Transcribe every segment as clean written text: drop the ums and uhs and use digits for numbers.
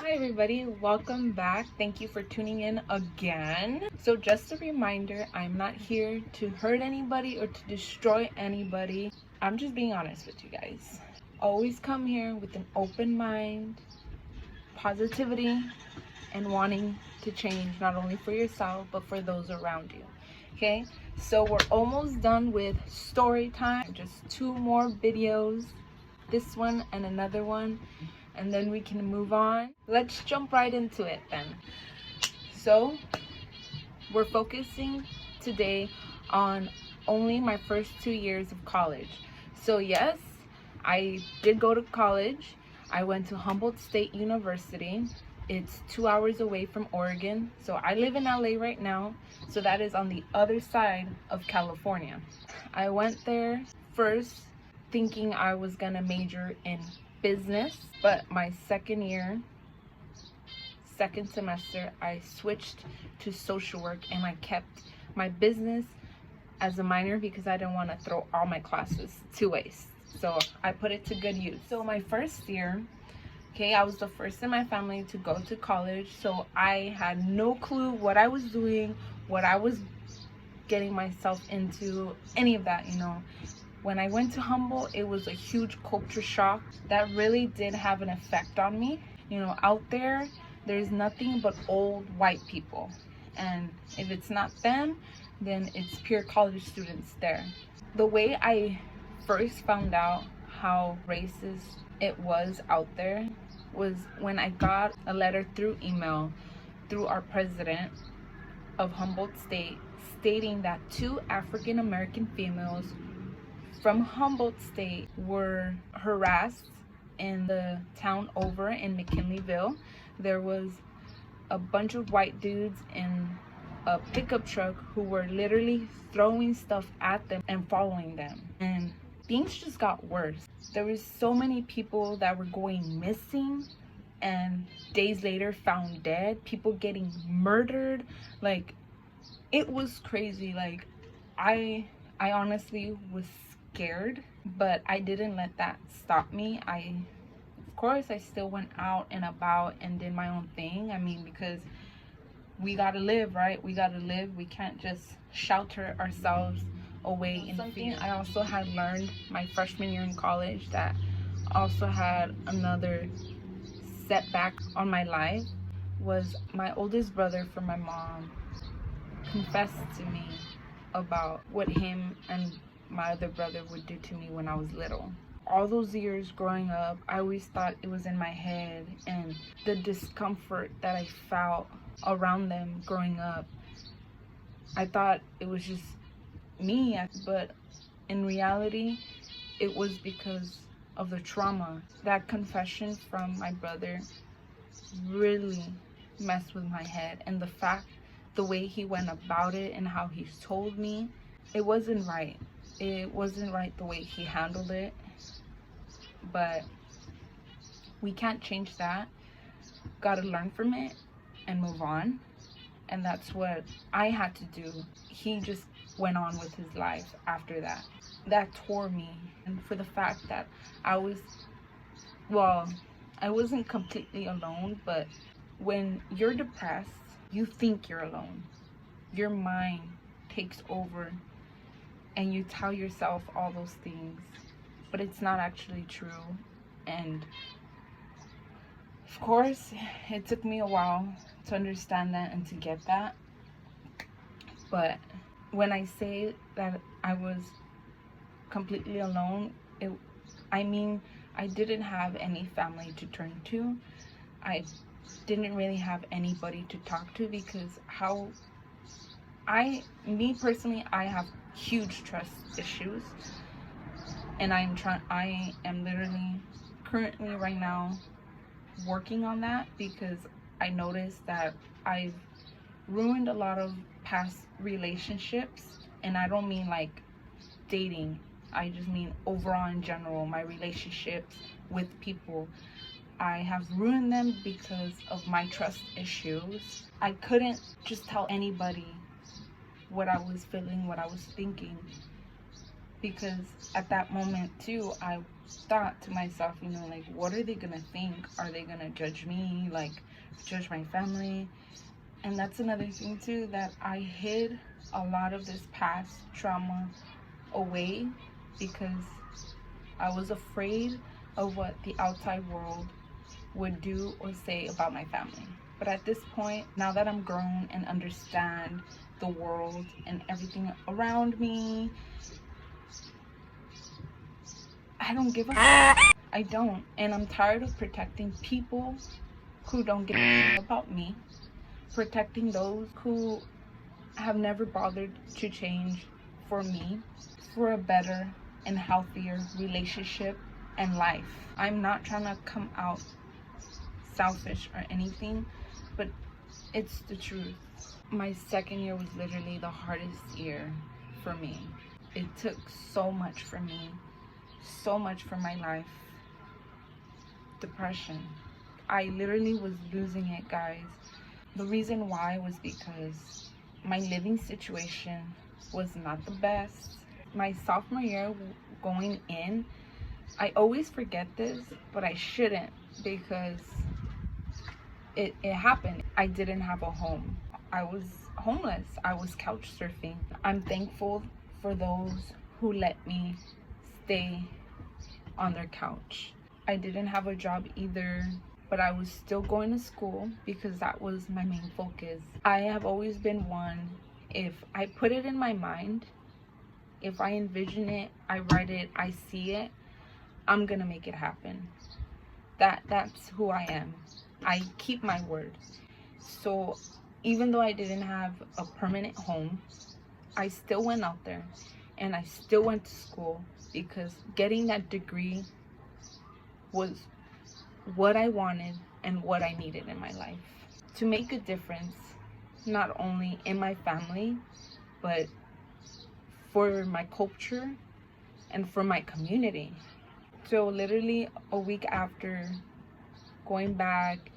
Hi everybody, welcome back. Thank you for tuning in again. So just a reminder, I'm not here to hurt anybody or to destroy anybody. I'm just being honest with you guys. Always come here with an open mind, positivity, and wanting to change not only for yourself but for those around you. Okay, so we're almost done with story time. Just 2 more videos, this one and another one, and then we can move on. Let's jump right into it then. So we're focusing today on only my first 2 years of college. So yes, I did go to college. I went to Humboldt State University. It's 2 hours away from Oregon. So I live in LA right now. So that is on the other side of California. I went there first thinking I was gonna major in business, but my second semester, I switched to social work and I kept my business as a minor because I didn't want to throw all my classes to waste. So I put it to good use. So my first year, okay, I was the first in my family to go to college, so I had no clue what I was doing, what I was getting myself into, any of that, you know. When I went to Humboldt, it was a huge culture shock that really did have an effect on me. You know, out there's nothing but old white people. And if it's not them, then it's pure college students there. The way I first found out how racist it was out there was when I got a letter through email through our president of Humboldt State stating that 2 African American females from Humboldt State were harassed in the town over in McKinleyville. There was a bunch of white dudes in a pickup truck who were literally throwing stuff at them and following them. And things just got worse. There was so many people that were going missing and days later found dead, people getting murdered. Like, it was crazy. Like, I honestly was scared, but I didn't let that stop me. Of course, I still went out and about and did my own thing. I mean, because we gotta live, right? We gotta live. We can't just shelter ourselves away in something. I also had learned my freshman year in college that also had another setback on my life was my oldest brother from my mom confessed to me about what him and my other brother would do to me when I was little. All those years growing up, I always thought it was in my head, and the discomfort that I felt around them growing up, I thought it was just me, but in reality, it was because of the trauma. That confession from my brother really messed with my head, and the way he went about it and how he told me, it wasn't right. It wasn't right the way he handled it, but we can't change that. Gotta learn from it and move on, and that's what I had to do. He just went on with his life after that. That tore me, and for the fact that I wasn't completely alone, but when you're depressed, you think you're alone. Your mind takes over and you tell yourself all those things, but it's not actually true. And of course, it took me a while to understand that and to get that. But when I say that I was completely alone, I mean I didn't have any family to turn to. I didn't really have anybody to talk to because me personally, I have huge trust issues, and I am literally currently right now working on that because I noticed that I've ruined a lot of past relationships, and I don't mean like dating, I just mean overall in general, my relationships with people. I have ruined them because of my trust issues. I couldn't just tell anybody what I was feeling, what I was thinking, because at that moment too, I thought to myself, you know, like, what are they gonna think? Are they gonna judge me, like judge my family? And that's another thing too, that I hid a lot of this past trauma away because I was afraid of what the outside world would do or say about my family. But at this point, now that I'm grown and understand the world and everything around me, I don't give a I don't. And I'm tired of protecting people who don't give a shit about me, protecting those who have never bothered to change for me, for a better and healthier relationship and life. I'm not trying to come out selfish or anything, but it's the truth. My second year was literally the hardest year for me. It took so much for me, so much for my life. Depression. I literally was losing it, guys. The reason why was because my living situation was not the best. My sophomore year going in, I always forget this, but I shouldn't, because it happened. I didn't have a home. I was homeless. I was couch surfing. I'm thankful for those who let me stay on their couch. I didn't have a job either, but I was still going to school because that was my main focus. I have always been one, if I put it in my mind, if I envision it, I write it, I see it, I'm gonna make it happen. That's who I am. I keep my word. So even though I didn't have a permanent home, I still went out there and I still went to school, because getting that degree was what I wanted and what I needed in my life, to make a difference, not only in my family, but for my culture and for my community. So literally a week after going back,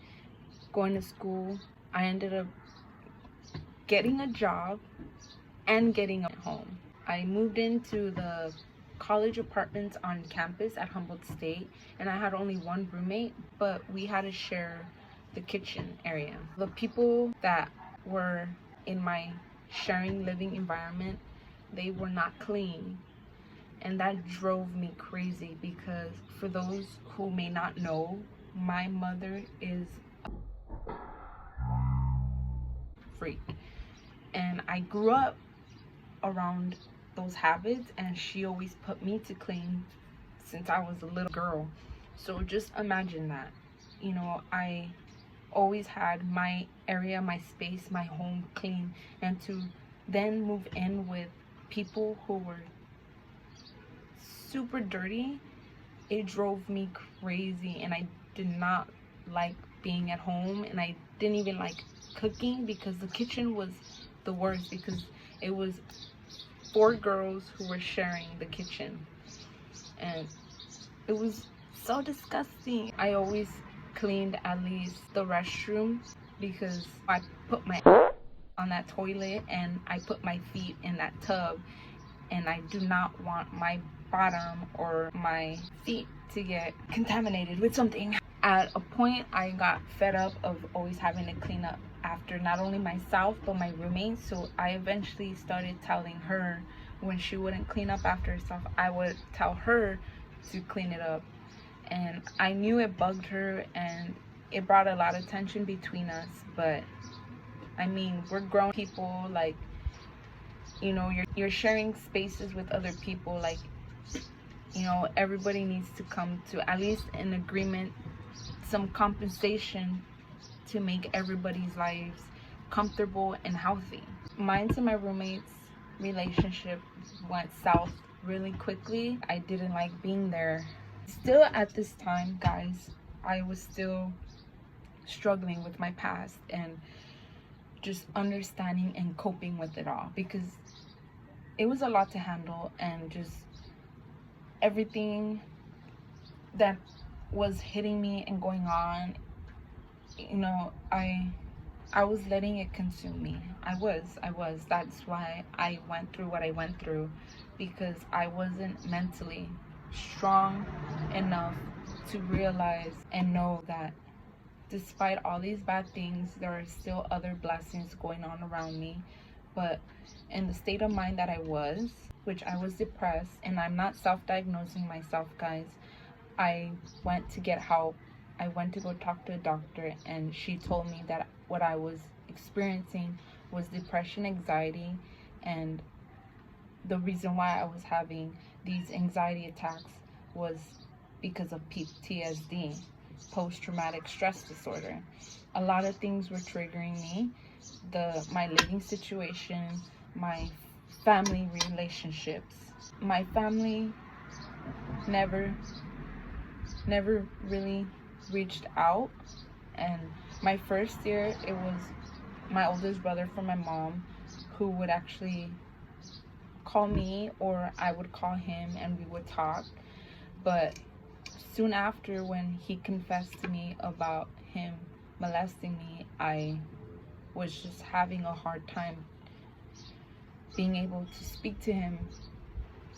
going to school, I ended up getting a job and getting a home. I moved into the college apartments on campus at Humboldt State, and I had only one roommate, but we had to share the kitchen area. The people that were in my sharing living environment, they were not clean, and that drove me crazy, because for those who may not know, my mother is a freak, and I grew up around those habits, and she always put me to clean since I was a little girl. So just imagine that, you know, I always had my area, my space, my home clean, and to then move in with people who were super dirty, it drove me crazy. And I did not like being at home, and I didn't even like cooking, because the kitchen was the worst, because it was 4 girls who were sharing the kitchen, and it was so disgusting. I always cleaned at least the restroom, because I put my on that toilet and I put my feet in that tub, and I do not want my bottom or my feet to get contaminated with something. At a point, I got fed up of always having to clean up after not only myself but my roommate, so I eventually started telling her, when she wouldn't clean up after herself, I would tell her to clean it up. And I knew it bugged her, and it brought a lot of tension between us, but I mean, we're grown people, like, you know, you're sharing spaces with other people, like, you know, everybody needs to come to at least an agreement, some compensation, to make everybody's lives comfortable and healthy. Mine and my roommate's relationship went south really quickly. I didn't like being there. Still at this time, guys, I was still struggling with my past and just understanding and coping with it all, because it was a lot to handle, and just everything that was hitting me and going on, you know, I was letting it consume me. I was. That's why I went through what I went through, because I wasn't mentally strong enough to realize and know that despite all these bad things, there are still other blessings going on around me. But in the state of mind that I was, which I was depressed, and I'm not self-diagnosing myself, guys. I went to get help. I went to go talk to a doctor, and she told me that what I was experiencing was depression, anxiety, and the reason why I was having these anxiety attacks was because of PTSD, post-traumatic stress disorder. A lot of things were triggering me. My living situation, my family relationships. My family never really reached out, and my first year it was my oldest brother from my mom who would actually call me, or I would call him, and we would talk. But soon after, when he confessed to me about him molesting me, I was just having a hard time being able to speak to him,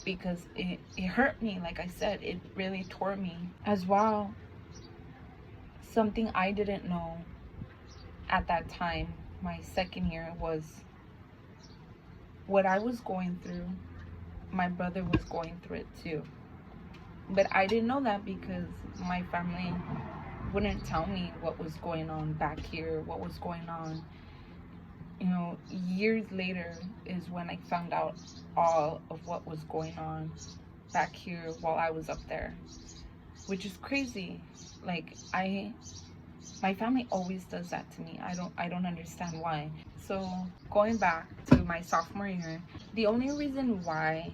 because it hurt me. Like I said, it really tore me. As well, something I didn't know at that time, my second year, was what I was going through, my brother was going through it too. But I didn't know that because my family wouldn't tell me what was going on back here, what was going on. You know, years later is when I found out all of what was going on back here while I was up there, which is crazy. Like, my family always does that to me. I don't understand why. So going back to my sophomore year, the only reason why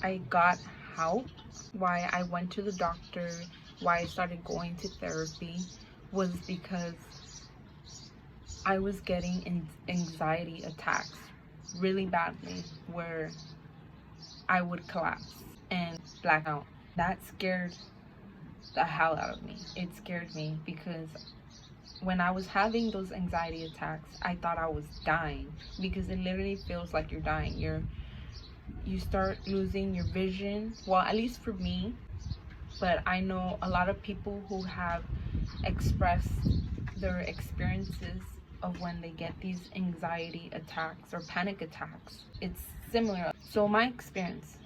I got help, why I went to the doctor, why I started going to therapy, was because I was getting anxiety attacks really badly, where I would collapse and black out. That scared the hell out of me. It scared me because when I was having those anxiety attacks, I thought I was dying, because it literally feels like you're dying. You start losing your vision. Well, at least for me, but I know a lot of people who have expressed their experiences of when they get these anxiety attacks or panic attacks. It's similar. So my experience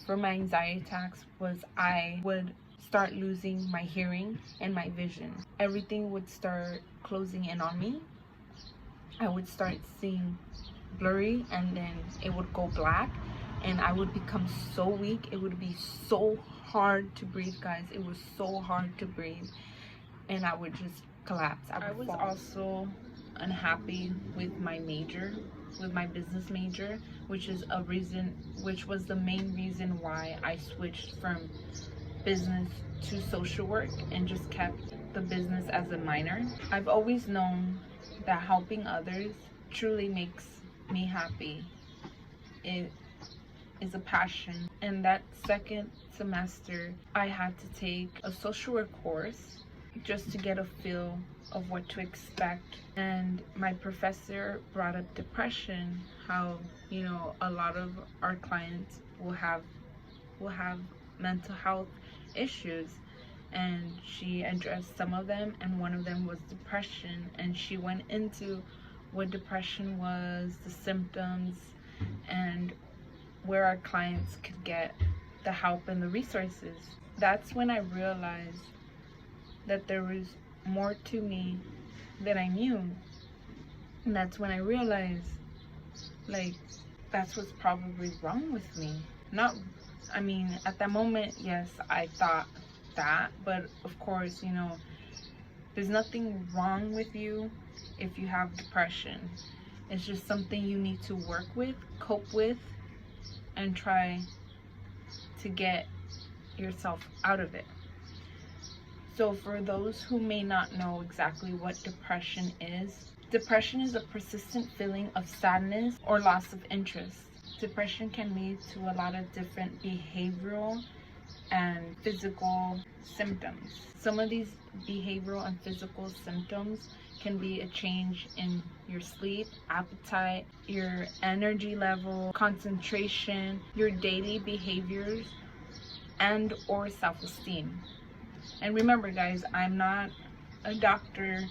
for my anxiety attacks was I would start losing my hearing and my vision. Everything would start closing in on me. I would start seeing blurry, and then it would go black, and I would become so weak. It would be so hard to breathe, guys. It was so hard to breathe, and I would just collapse. I was also unhappy with my major, with my business major, which was the main reason why I switched from business to social work and just kept the business as a minor. I've always known that helping others truly makes me happy. It is a passion. And that second semester, I had to take a social work course just to get a feel of what to expect. And my professor brought up depression, how, you know, a lot of our clients will have mental health issues, and she addressed some of them, and one of them was depression. And she went into what depression was, the symptoms, and where our clients could get the help and the resources. That's when I realized that there was more to me than I knew. And that's when I realized, like, that's what's probably wrong with me. At that moment, yes, I thought that, but of course, you know, there's nothing wrong with you if you have depression. It's just something you need to work with, cope with, and try to get yourself out of it. So for those who may not know exactly what depression is a persistent feeling of sadness or loss of interest. Depression can lead to a lot of different behavioral and physical symptoms. Some of these behavioral and physical symptoms can be a change in your sleep, appetite, your energy level, concentration, your daily behaviors and or self-esteem. And remember guys, I'm not a doctor,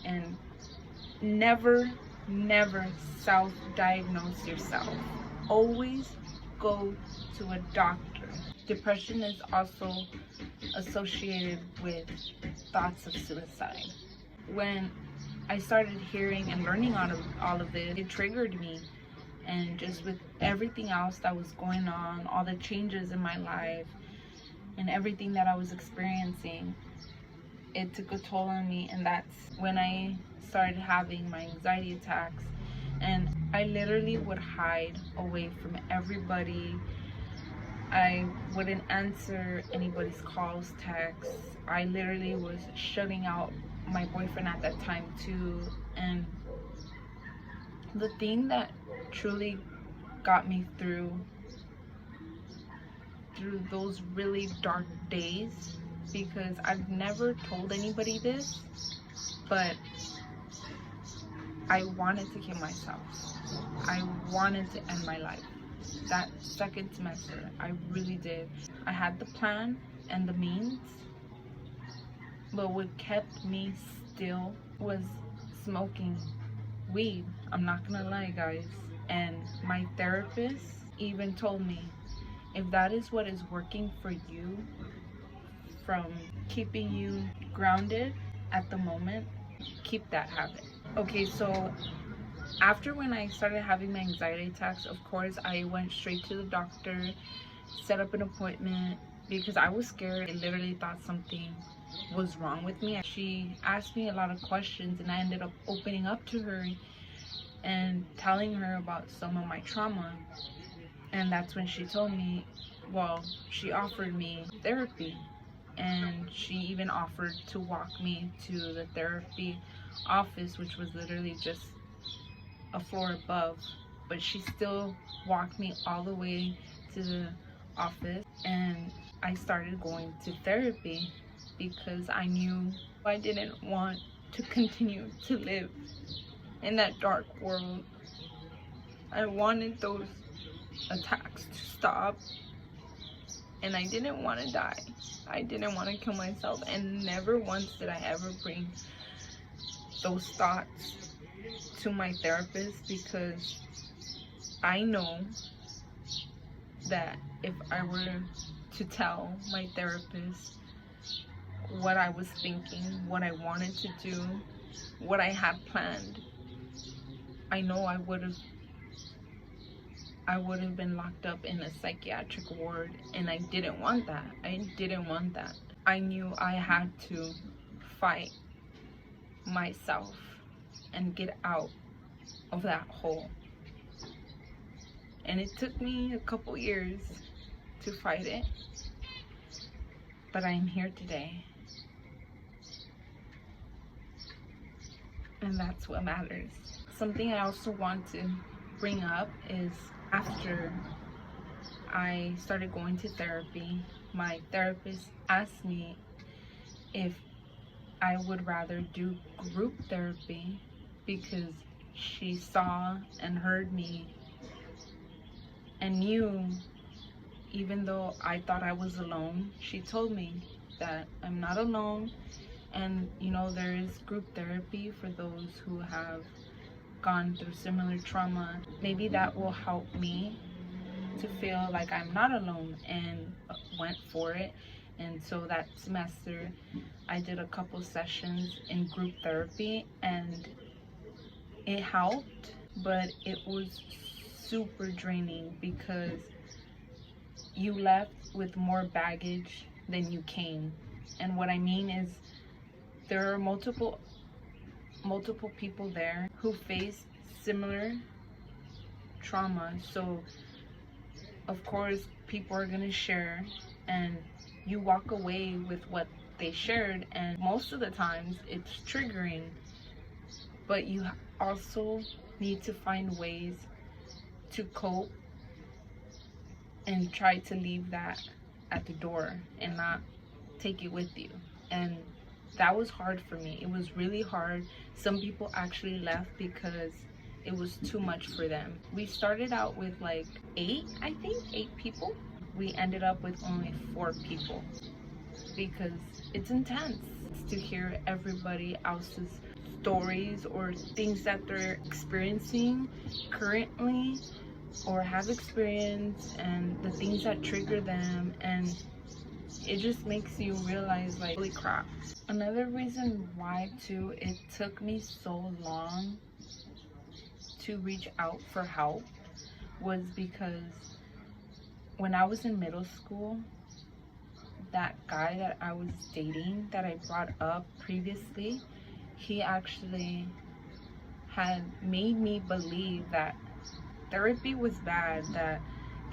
and never self-diagnose yourself. Always go to a doctor. Depression is also associated with thoughts of suicide. When I started hearing and learning all of this, it triggered me. And just with everything else that was going on, all the changes in my life and everything that I was experiencing, it took a toll on me. And that's when I started having my anxiety attacks. And I literally would hide away from everybody. I wouldn't answer anybody's calls, texts. I literally was shutting out my boyfriend at that time too. And the thing that truly got me through those really dark days, because I've never told anybody this, but I wanted to kill myself. I wanted to end my life. That second semester, I really did. I had the plan and the means, but what kept me still was smoking weed. I'm not gonna lie guys. And my therapist even told me, if that is what is working for you, from keeping you grounded at the moment, keep that habit. Okay, so after when I started having my anxiety attacks, of course I went straight to the doctor, set up an appointment, because I was scared. I literally thought something was wrong with me. She asked me a lot of questions, and I ended up opening up to her and telling her about some of my trauma. And that's when she told me, well, she offered me therapy, and she even offered to walk me to the therapy office, which was literally just a floor above, but she still walked me all the way to the office. And I started going to therapy because I knew I didn't want to continue to live in that dark world. I wanted those attacks to stop, and I didn't want to die. I didn't want to kill myself, and never once did I ever bring those thoughts to my therapist, because I know that if I were to tell my therapist what I was thinking, what I wanted to do, what I had planned, I know I would have been locked up in a psychiatric ward, and I didn't want that. I didn't want that. I knew I had to fight myself and get out of that hole. And it took me a couple years to fight it, but I'm here today. And that's what matters. Something I also want to bring up is, after I started going to therapy, my therapist asked me if I would rather do group therapy, because she saw and heard me and knew, even though I thought I was alone, she told me that I'm not alone. And you know, there is group therapy for those who have gone through similar trauma. Maybe that will help me to feel like I'm not alone, and went for it. And so that semester I did a couple sessions in group therapy, and it helped, but it was super draining, because you left with more baggage than you came. And what I mean is, there are multiple people there who face similar trauma. So of course people are gonna share, and you walk away with what they shared, and most of the times it's triggering, but you also need to find ways to cope and try to leave that at the door and not take it with you. And that was hard for me. It was really hard. Some people actually left because it was too much for them. We started out with like 8 people, we ended up with only 4 people because it's intense to hear everybody else's stories or things that they're experiencing currently or have experienced, and the things that trigger them, and it just makes you realize, like, holy crap. Another reason why too it took me so long to reach out for help was because when I was in middle school, that guy that I was dating, that I brought up previously, he actually had made me believe that therapy was bad, that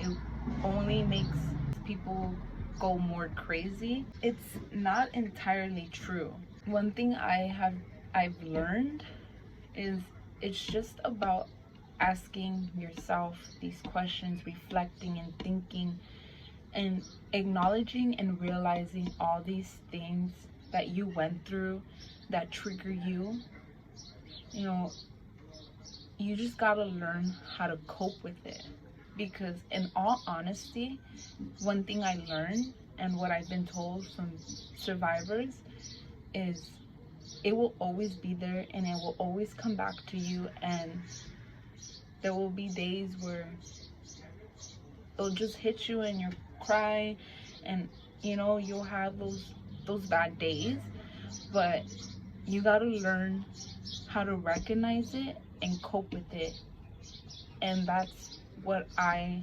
it only makes people go more crazy. It's not entirely true. One thing I've learned is it's just about asking yourself these questions, reflecting and thinking and acknowledging and realizing all these things that you went through that trigger you. You know, you just gotta learn how to cope with it, because in all honesty, one thing I learned and what I've been told from survivors is it will always be there and it will always come back to you, and there will be days where it'll just hit you and you'll cry, and you know, you'll have those bad days, but you gotta learn how to recognize it and cope with it. And that's what I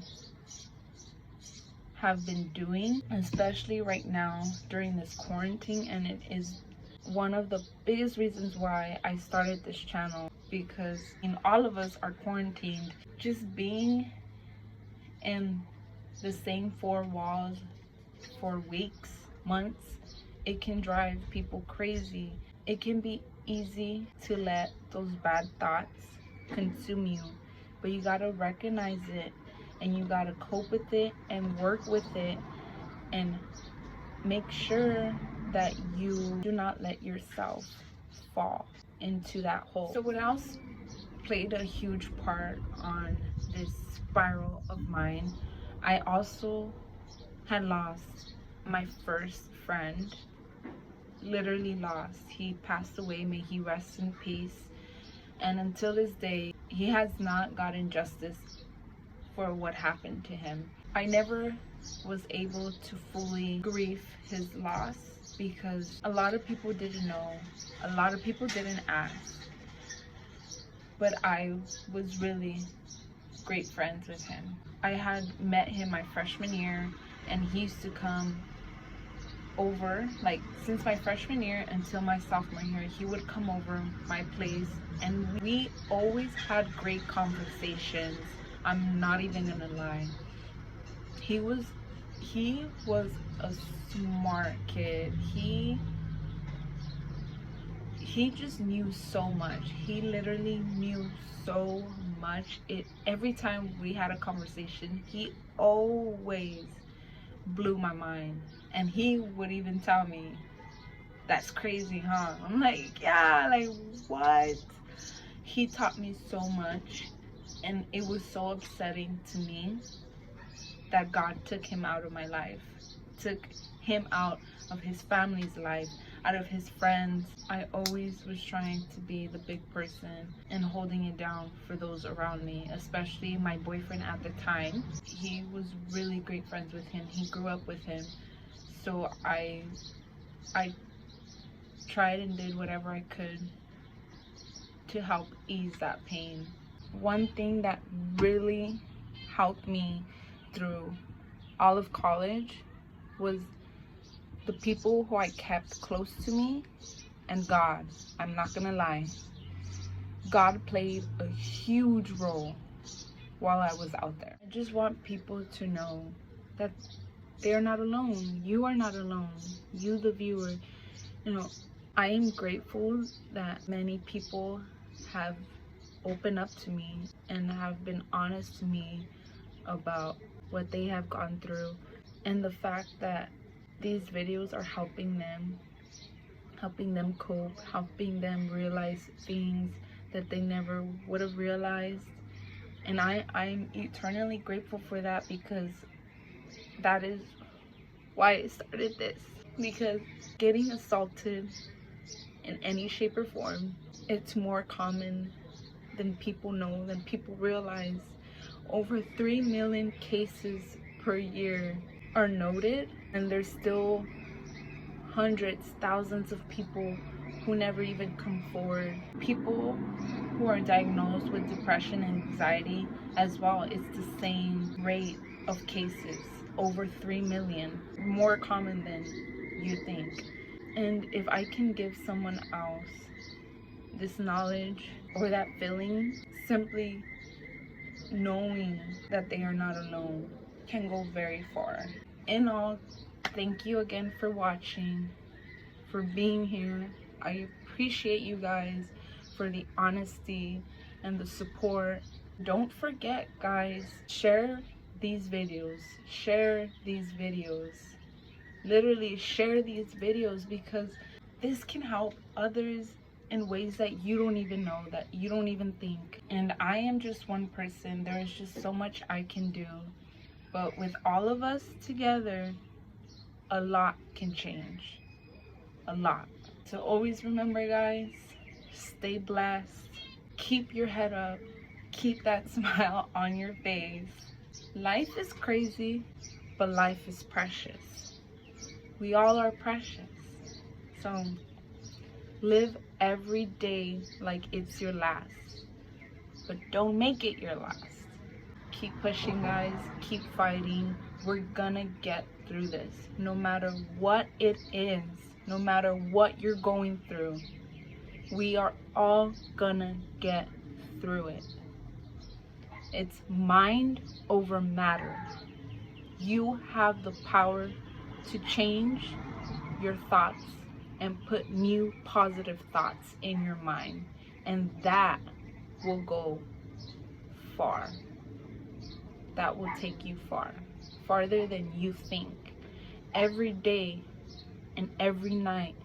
have been doing, especially right now during this quarantine, and it is one of the biggest reasons why I started this channel, because all of us are quarantined. Just being in the same 4 walls for weeks, months, it can drive people crazy. It can be easy to let those bad thoughts consume you, but you gotta recognize it and you gotta cope with it and work with it and make sure that you do not let yourself fall into that hole. So what else played a huge part on this spiral of mine? I also had lost my first friend, literally lost. He passed away, may he rest in peace. And until this day, he has not gotten justice for what happened to him. I never was able to fully grieve his loss because a lot of people didn't know, a lot of people didn't ask, but I was really great friends with him. I had met him my freshman year, and he used to come over, like, since my freshman year until my sophomore year, he would come over my place, and we always had great conversations. I'm not even gonna lie. He was a smart kid. He just knew so much. He literally knew so much. Every time we had a conversation, he always blew my mind. And he would even tell me, "That's crazy, huh?" I'm like, yeah, like, what? He taught me so much, and it was so upsetting to me that God took him out of my life, took him out of his family's life, out of his friends. I always was trying to be the big person and holding it down for those around me, especially my boyfriend at the time. He was really great friends with him. He grew up with him. So I tried and did whatever I could to help ease that pain. One thing that really helped me through all of college was the people who I kept close to me, and God. I'm not gonna lie. God played a huge role while I was out there. I just want people to know that they're not alone. You are not alone. You, the viewer. You know, I am grateful that many people have opened up to me and have been honest to me about what they have gone through, and the fact that these videos are helping them cope, helping them realize things that they never would have realized. And I'm eternally grateful for that, because that is why I started this. Because getting assaulted in any shape or form, it's more common than people know, than people realize. Over 3 million cases per year are noted, and there's still hundreds, thousands of people who never even come forward. People who are diagnosed with depression and anxiety as well, it's the same rate of cases, over 3 million, more common than you think. And if I can give someone else this knowledge or that feeling, simply knowing that they are not alone can go very far. In all, thank you again for watching, for being here. I appreciate you guys for the honesty and the support. Don't forget, guys, share these videos. Share these videos. Literally share these videos, because this can help others in ways that you don't even know, that you don't even think. And I am just one person. There is just so much I can do. But with all of us together, a lot can change. A lot. So always remember, guys, stay blessed. Keep your head up. Keep that smile on your face. Life is crazy, but life is precious. We all are precious. So live every day like it's your last. But don't make it your last. Keep pushing, guys. Keep fighting. We're gonna get through this. No matter what it is, no matter what you're going through, we are all gonna get through it. It's mind over matter. You have the power to change your thoughts and put new positive thoughts in your mind, and that will go far. That will take you far, farther than you think. Every day and every night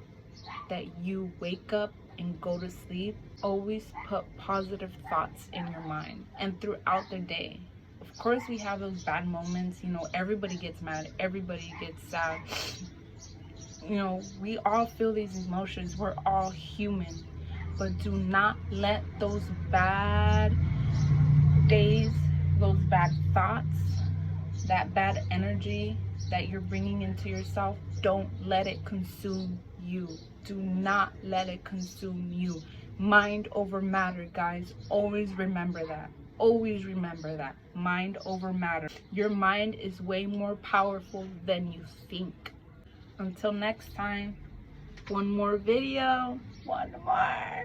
that you wake up and go to sleep, always put positive thoughts in your mind. And throughout the day, of course, we have those bad moments. You know, everybody gets mad, everybody gets sad. You know, we all feel these emotions. We're all human. But do not let those bad days, those bad thoughts, that bad energy that you're bringing into yourself, don't let it consume you. Do not let it consume you. Mind over matter, guys. Always remember that. Always remember that. Mind over matter. Your mind is way more powerful than you think. Until next time, one more video. One more.